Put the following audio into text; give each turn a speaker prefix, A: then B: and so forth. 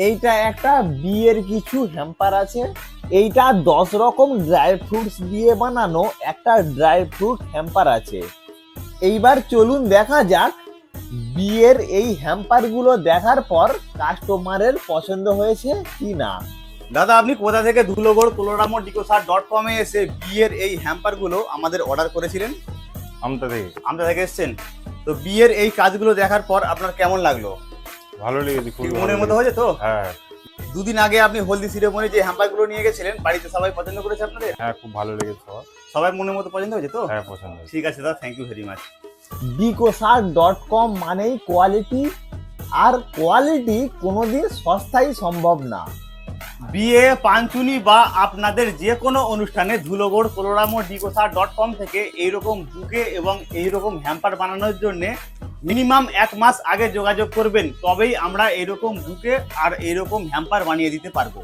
A: এইটা একটা বিয়ের কিছু হ্যাম্পার আছে। এইটা 10 রকম ড্রাই ফ্রুটস দিয়ে বানানো একটা ড্রাই ফ্রুট হ্যাম্পার আছে। এইবার চলুন দেখা যাক বিয়ের এই হ্যাম্পার গুলো দেখার পর কাস্টমারের পছন্দ হয়েছে কি না।
B: দাদা, আপনি কোথা থেকে ধুলোগড় coloramo.com এ এসে বিয়ের এই হ্যাম্পার গুলো আমাদের অর্ডার করেছিলেন?
C: আমতা থেকে।
B: আমরা থেকে এসেছেন। তো বিয়ের এই কাজগুলো দেখার পর আপনার কেমন লাগলো?
C: ভালো লেগেছে, খুব
B: মনের মতো হয়েছে তো?
C: হ্যাঁ
B: দুদিন আগে আপনি হলদি সিরেমনি যে হ্যাম্পার গুলো নিয়ে গেছিলেন, বাড়িতে সবাই পছন্দ করেছে আপনাদের?
C: হ্যাঁ, খুব ভালো লেগেছে সবার।
B: সবাই মনের মতো পছন্দ হয়েছে তো?
C: হ্যাঁ, পছন্দ হয়েছে।
B: ঠিক আছে দাদা, thank you very much.
A: bicosar.com মানেই কোয়ালিটি, আর কোয়ালিটি কোনোদিন সস্তাই সম্ভব না।
B: বিয়ে, পাঞ্চুনি বা আপনাদের যে কোনো অনুষ্ঠানে ধুলোগড় coloramo.com থেকে এইরকম বুকে এবং এইরকম হ্যাম্পার বানানোর জন্য মিনিমাম 1 মাস আগে যোগাযোগ করবেন, তবেই আমরা এইরকম বুকে আর এইরকম হ্যাম্পার বানিয়ে দিতে পারবো।